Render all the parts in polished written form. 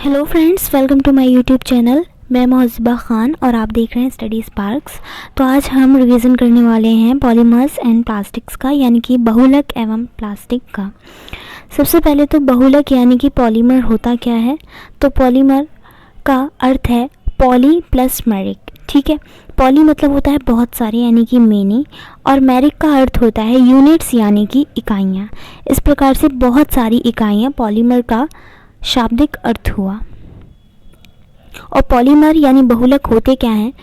Hello friends, welcome to my YouTube channel. मैं मोहज़िबा ख़ान और आप देख रहे हैं स्टडी स्पार्क्स। तो आज हम रिवीजन करने वाले हैं पॉलीमर्स एंड प्लास्टिक्स का, यानी कि बहुलक एवं प्लास्टिक का। सबसे पहले तो बहुलक यानी कि पॉलीमर होता क्या है। तो पॉलीमर का अर्थ है पॉली प्लस मैरिक। ठीक है, पॉली मतलब होता है बहुत सारे यानी कि मेनी, और मैरिक का अर्थ होता है यूनिट्स यानी कि इकाइयाँ। इस प्रकार से बहुत सारी इकाइयाँ पॉलीमर का शाब्दिक अर्थ हुआ। और पॉलीमर यानी बहुलक होते क्या हैं,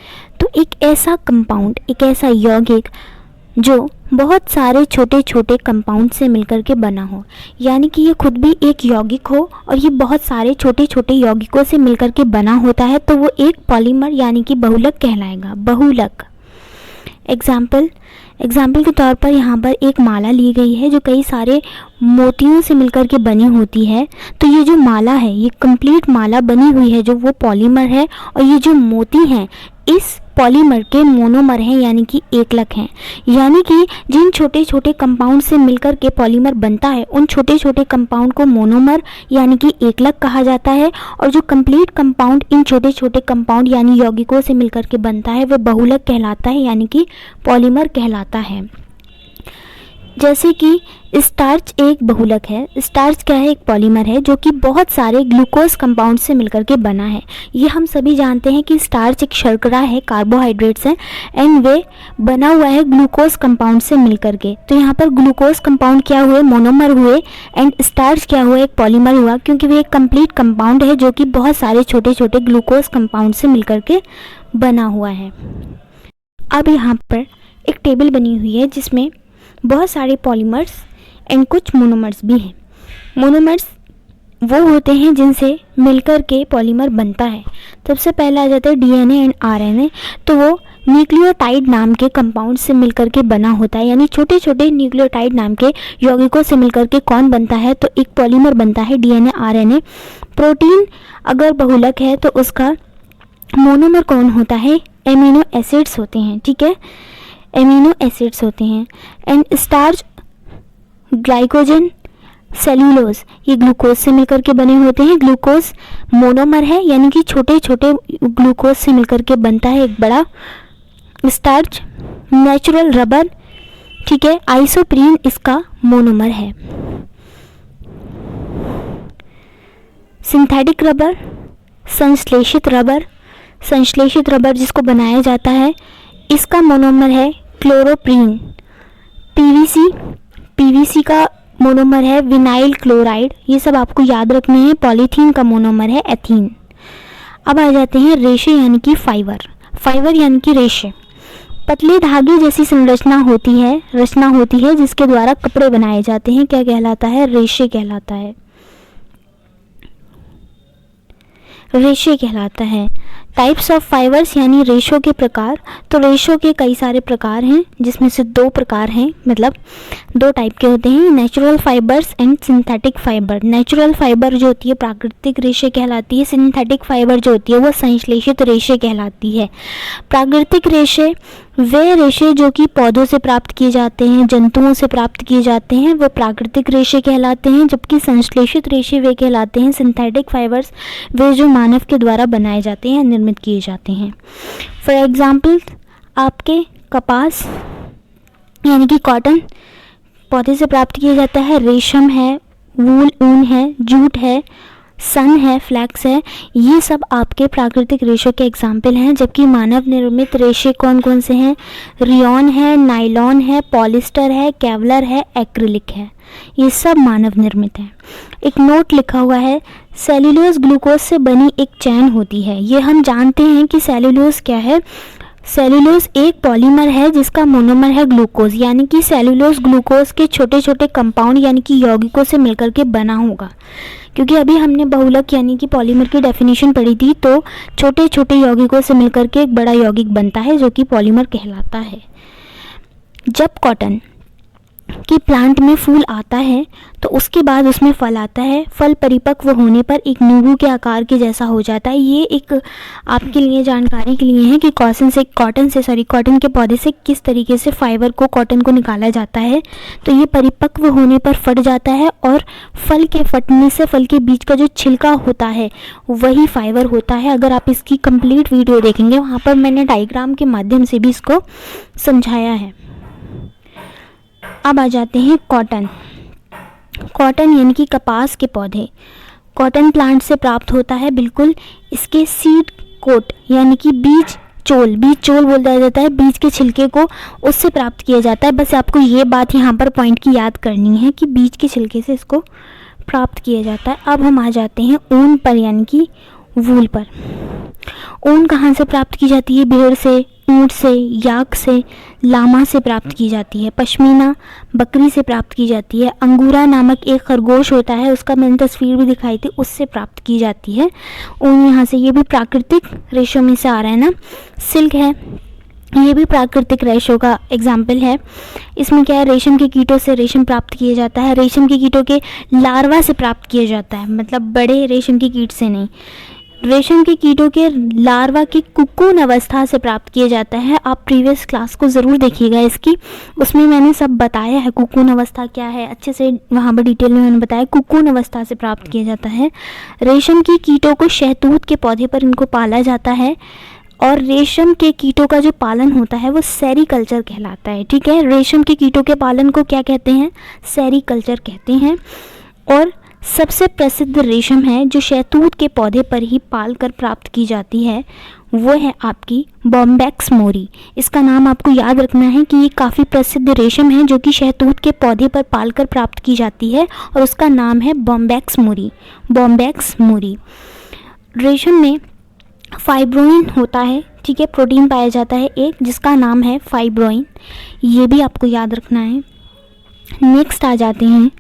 तो एक ऐसा कंपाउंड, एक ऐसा यौगिक जो बहुत सारे छोटे छोटे कंपाउंड से मिलकर के बना हो, यानी कि ये खुद भी एक यौगिक हो और ये बहुत सारे छोटे छोटे यौगिकों से मिलकर के बना होता है, तो वो एक पॉलीमर यानी कि बहुलक कहलाएगा। बहुलक एग्जाम्पल के तौर पर यहाँ पर एक माला ली गई है जो कई सारे मोतियों से मिलकर के बनी होती है। तो ये जो माला है, ये कंप्लीट माला बनी हुई है जो वो पॉलीमर है, और ये जो मोती हैं इस पॉलीमर के मोनोमर हैं यानी कि एकलक हैं। यानी कि जिन छोटे छोटे कंपाउंड से मिलकर के पॉलीमर बनता है उन छोटे छोटे कंपाउंड को मोनोमर यानी कि एकलक कहा जाता है, और जो कंप्लीट कंपाउंड इन छोटे छोटे कंपाउंड यानी यौगिकों से मिलकर के बनता है वह बहुलक कहलाता है यानी कि पॉलीमर कहलाता है। जैसे कि स्टार्च एक बहुलक है। स्टार्च क्या है? एक पॉलीमर है जो कि बहुत सारे ग्लूकोज कंपाउंड से मिलकर के बना है। ये हम सभी जानते हैं कि स्टार्च एक शर्करा है, कार्बोहाइड्रेट्स हैं, एंड वे बना हुआ है ग्लूकोज कंपाउंड से मिलकर के। तो यहाँ पर ग्लूकोज कंपाउंड क्या हुए? मोनोमर हुए, एंड स्टार्च क्या हुआ? एक पॉलीमर हुआ, क्योंकि वे एक कंप्लीट कंपाउंड है जो कि बहुत सारे छोटे छोटे ग्लूकोज कंपाउंड से मिलकर के बना हुआ है। अब यहाँ पर एक टेबल बनी हुई है जिसमें बहुत सारे पॉलीमर्स एंड कुछ मोनोमर्स भी हैं। मोनोमर्स वो होते हैं जिनसे मिलकर के पॉलीमर बनता है। सबसे पहले आ जाता है डीएनए एंड आरएनए। तो वो न्यूक्लियोटाइड नाम के कंपाउंड से मिलकर के बना होता है, यानी छोटे छोटे न्यूक्लियोटाइड नाम के यौगिकों से मिलकर के कौन बनता है? तो एक पॉलीमर बनता है, डीएनए आरएनए। प्रोटीन अगर बहुलक है तो उसका मोनोमर कौन होता है? एमिनो एसिड्स होते हैं। ठीक है, एमिनो एसिड्स होते हैं। एंड स्टार्च, ग्लाइकोजन, सेल्यूलोज, ये ग्लूकोज से मिलकर के बने होते हैं। ग्लूकोज मोनोमर है, यानी कि छोटे छोटे ग्लूकोज से मिलकर के बनता है एक बड़ा स्टार्च। नेचुरल रबर, ठीक है, आइसोप्रीन इसका मोनोमर है। सिंथेटिक रबर, संश्लेषित रबर जिसको बनाया जाता है इसका मोनोमर है क्लोरोप्रीन। पीवीसी का मोनोमर है विनाइल क्लोराइड। ये सब आपको याद रखने हैं। पॉलीथीन का मोनोमर है एथीन। अब आ जाते हैं रेशे यानी कि फाइबर यानी कि रेशे। पतले धागे जैसी रचना होती है जिसके द्वारा कपड़े बनाए जाते हैं। क्या कहलाता है? रेशे कहलाता है। टाइप्स ऑफ फाइबर्स यानी रेशों के प्रकार। तो रेशों के कई सारे प्रकार हैं, जिसमें से दो प्रकार हैं, मतलब दो टाइप के होते हैं, natural fibres and synthetic fibre. Natural fibre जो होती है प्राकृतिक रेशे कहलाती है। सिंथेटिक फाइबर जो होती है वो संश्लेषित रेशे कहलाती है। प्राकृतिक रेशे वे रेशे जो कि पौधों से प्राप्त किए जाते हैं, जंतुओं से प्राप्त किए जाते हैं, वो प्राकृतिक रेशे कहलाते हैं। जबकि संश्लेषित रेशे वे कहलाते हैं सिंथेटिक फाइबर्स, वे जो मानव के द्वारा बनाए जाते हैं, निर्मित किए जाते हैं। फॉर एग्जाम्पल आपके कपास यानी कि कॉटन पौधे से प्राप्त किया जाता है। रेशम है, वूल ऊन है, जूट है, सन है, फ्लैक्स है, ये सब आपके प्राकृतिक रेशों के एग्जाम्पल हैं। जबकि मानव निर्मित रेशे कौन कौन से हैं? रियॉन है, नायलॉन है, पॉलिस्टर है, केवलर है, एक्रिलिक है, ये सब मानव निर्मित हैं। एक नोट लिखा हुआ है, सेल्यूलोज ग्लूकोज से बनी एक चैन होती है। ये हम जानते हैं कि सेल्यूलोज क्या है। सेल्यूलोज एक पॉलीमर है जिसका मोनोमर है ग्लूकोज, यानी कि सेल्यूलोज ग्लूकोज के छोटे छोटे कंपाउंड यानी कि यौगिकों से मिलकर के बना होगा। क्योंकि अभी हमने बहुलक यानी कि पॉलीमर की डेफिनेशन पढ़ी थी, तो छोटे छोटे यौगिकों से मिलकर के एक बड़ा यौगिक बनता है जो कि पॉलीमर कहलाता है। जब कॉटन कि प्लांट में फूल आता है तो उसके बाद उसमें फल आता है। फल परिपक्व होने पर एक नींबू के आकार के जैसा हो जाता है। ये एक आपके लिए जानकारी के लिए है कि कॉटन के पौधे से किस तरीके से फाइबर को, कॉटन को निकाला जाता है। तो ये परिपक्व होने पर फट जाता है और फल के फटने से फल के बीच का जो छिलका होता है वही फाइबर होता है। अगर आप इसकी कंप्लीट वीडियो देखेंगे वहाँ पर मैंने डायग्राम के माध्यम से भी इसको समझाया है। अब आ जाते हैं कॉटन। कॉटन यानी कि कपास के पौधे कॉटन प्लांट से प्राप्त होता है। बिल्कुल, इसके सीड कोट यानी कि बीज चोल बोला जाता है, बीज के छिलके को उससे प्राप्त किया जाता है। बस आपको ये बात यहाँ पर पॉइंट की याद करनी है कि बीज के छिलके से इसको प्राप्त किया जाता है। अब हम आ जाते हैं ऊन पर यानी कि वूल पर। ऊन कहाँ से प्राप्त की जाती है? भेड़ से, ऊंट से, याक से, लामा से प्राप्त की जाती है। पश्मीना बकरी से प्राप्त की जाती है। अंगूरा नामक एक खरगोश होता है, उसका मैंने तस्वीर भी दिखाई थी, उससे प्राप्त की जाती है ऊन यहाँ से। ये भी प्राकृतिक रेशों में से आ रहा है ना। सिल्क है, ये भी प्राकृतिक रेशों का एग्जाम्पल है। इसमें क्या है, रेशम के कीटों से रेशम प्राप्त किया जाता है। रेशम के कीटों के लार्वा से प्राप्त किया जाता है, मतलब बड़े रेशम के कीट से नहीं, रेशम के कीटों के लार्वा की कुकून अवस्था से प्राप्त किया जाता है। आप प्रीवियस क्लास को ज़रूर देखिएगा इसकी, उसमें मैंने सब बताया है कुकून अवस्था क्या है, अच्छे से वहाँ पर डिटेल में मैंने बताया। कुकून अवस्था से प्राप्त किया जाता है। रेशम के कीटों को शहतूत के पौधे पर इनको पाला जाता है और रेशम के कीटों का जो पालन होता है वो सेरीकल्चर कहलाता है। ठीक है, रेशम के कीटों के पालन को क्या कहते हैं? सेरीकल्चर कहते हैं। और सबसे प्रसिद्ध रेशम है जो शहतूत के पौधे पर ही पाल कर प्राप्त की जाती है, वो है आपकी बॉम्बैक्स मोरी। इसका नाम आपको याद रखना है कि ये काफ़ी प्रसिद्ध रेशम है जो कि शहतूत के पौधे पर पाल कर प्राप्त की जाती है और उसका नाम है बॉम्बैक्स मोरी। Bombyx mori. रेशम में फाइब्रोइन होता है, ठीक है, प्रोटीन पाया जाता है एक जिसका नाम है फाइब्रोइन, ये भी आपको याद रखना है। नेक्स्ट आ जाते हैं,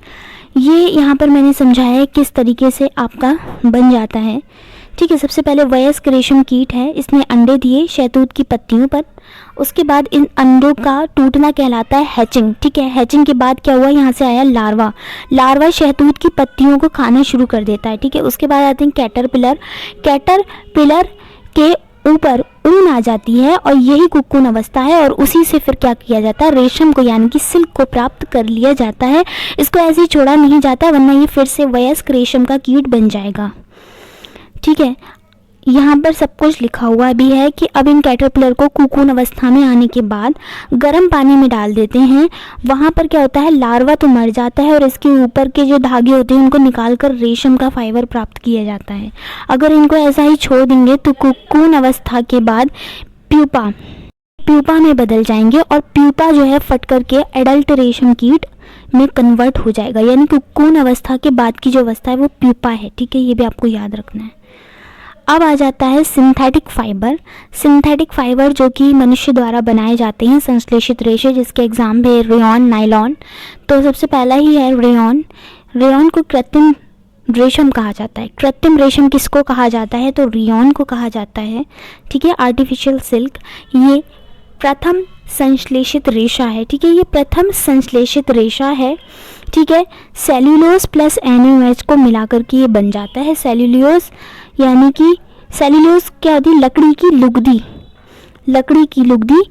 ये यहाँ पर मैंने समझाया है किस तरीके से आपका बन जाता है। ठीक है, सबसे पहले वयस्क रेशम कीट है, इसने अंडे दिए शहतूत की पत्तियों पर। उसके बाद इन अंडों का टूटना कहलाता है हैचिंग। ठीक है, हैचिंग के बाद क्या हुआ, यहाँ से आया लार्वा। लार्वा शहतूत की पत्तियों को खाना शुरू कर देता है। ठीक है, उसके बाद आते हैं कैटरपिलर। कैटरपिलर के ऊपर ऊन आ जाती है और यही कुकून अवस्था है और उसी से फिर क्या किया जाता है, रेशम को यानी कि सिल्क को प्राप्त कर लिया जाता है। इसको ऐसे ही छोड़ा नहीं जाता वरना ये फिर से वयस्क रेशम का कीट बन जाएगा। ठीक है, यहाँ पर सब कुछ लिखा हुआ भी है कि अब इन कैटरपिलर को कुकून अवस्था में आने के बाद गर्म पानी में डाल देते हैं। वहाँ पर क्या होता है, लार्वा तो मर जाता है और इसके ऊपर के जो धागे होते हैं उनको निकाल कर रेशम का फाइबर प्राप्त किया जाता है। अगर इनको ऐसा ही छोड़ देंगे तो कुकून अवस्था के बाद प्यूपा में बदल जाएंगे और प्यूपा जो है फट करके एडल्ट रेशम कीट में कन्वर्ट हो जाएगा। यानी कुकून अवस्था के बाद की जो अवस्था है वो प्यूपा है। ठीक है, ये भी आपको याद रखना है। अब आ जाता है सिंथेटिक फाइबर। सिंथेटिक फाइबर जो कि मनुष्य द्वारा बनाए जाते हैं, संश्लेषित रेशे, जिसके एग्जाम है रेयॉन, नायलॉन। तो सबसे पहला ही है रेयॉन। रेयॉन को कृत्रिम रेशम कहा जाता है। कृत्रिम रेशम किसको कहा जाता है, तो रेयॉन को कहा जाता है। ठीक है, आर्टिफिशियल सिल्क ये प्रथम संश्लेषित रेशा है। ठीक है, ये प्रथम संश्लेषित रेशा है। ठीक है, सेल्यूलोज प्लस NaOH को मिलाकर के ये बन जाता है। सेल्यूलोज यानी कि सेल्यूलोज क्या होती है, लकड़ी की लुगदी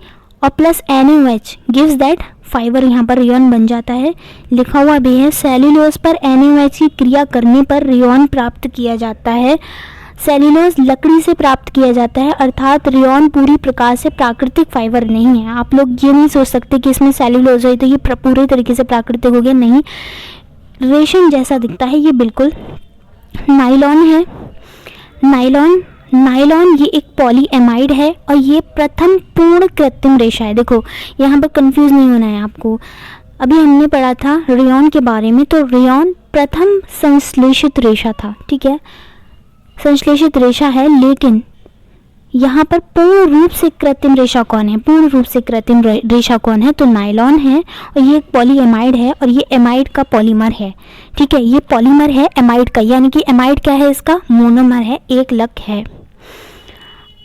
और plus NaOH gives that fibre, यहाँ पर रेयॉन बन जाता है। लिखा हुआ भी है सेल्यूलोज पर NaOH की क्रिया करने पर रेयॉन प्राप्त किया जाता है। सेल्यूलोज लकड़ी से प्राप्त किया जाता है, अर्थात रेयॉन पूरी प्रकार से प्राकृतिक फाइबर नहीं है। आप लोग ये नहीं सोच सकते कि इसमें सेल्यूलोज है तो ये पूरे तरीके से प्राकृतिक हो गया, नहीं, रेशम जैसा दिखता है ये बिल्कुल। नायलॉन है। नायलॉन ये एक पॉलीएमाइड है और ये प्रथम पूर्ण कृत्रिम रेशा है। देखो यहाँ पर कंफ्यूज नहीं होना है आपको। अभी हमने पढ़ा था रेयॉन के बारे में, तो रेयॉन प्रथम संश्लेषित रेशा था। ठीक है, संश्लेषित रेशा है, लेकिन यहाँ पर पूर्ण रूप से कृत्रिम रेशा कौन है, पूर्ण रूप से कृत्रिम रेशा कौन है, तो नायलॉन है और ये एक पॉलीएमाइड है और ये एमाइड का पॉलीमर है। ठीक है, ये पॉलीमर है एमाइड का, यानी कि एमाइड क्या है, इसका मोनोमर है, एक लक है।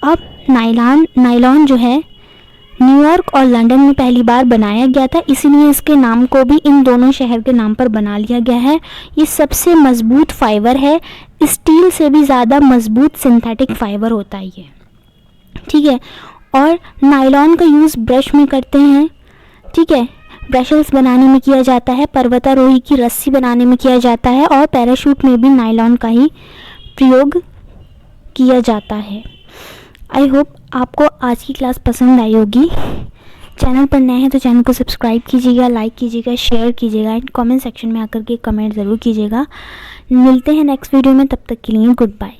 अब नायलॉन जो है न्यूयॉर्क और लंदन में पहली बार बनाया गया था, इसीलिए इसके नाम को भी इन दोनों शहर के नाम पर बना लिया गया है। ये सबसे मज़बूत फाइबर है, स्टील से भी ज़्यादा मज़बूत सिंथेटिक फाइबर होता है ये, ठीक है। और नायलॉन का यूज़ ब्रश में करते हैं, ठीक है, ब्रशल्स बनाने में किया जाता है, पर्वतारोही की रस्सी बनाने में किया जाता है, और पैराशूट में भी नायलॉन का ही प्रयोग किया जाता है। आई होप आपको आज की क्लास पसंद आई होगी। चैनल पर नए हैं तो चैनल को सब्सक्राइब कीजिएगा, लाइक कीजिएगा, शेयर कीजिएगा, एंड कमेंट सेक्शन में आकर के कमेंट ज़रूर कीजिएगा। मिलते हैं नेक्स्ट वीडियो में, तब तक के लिए गुड बाय।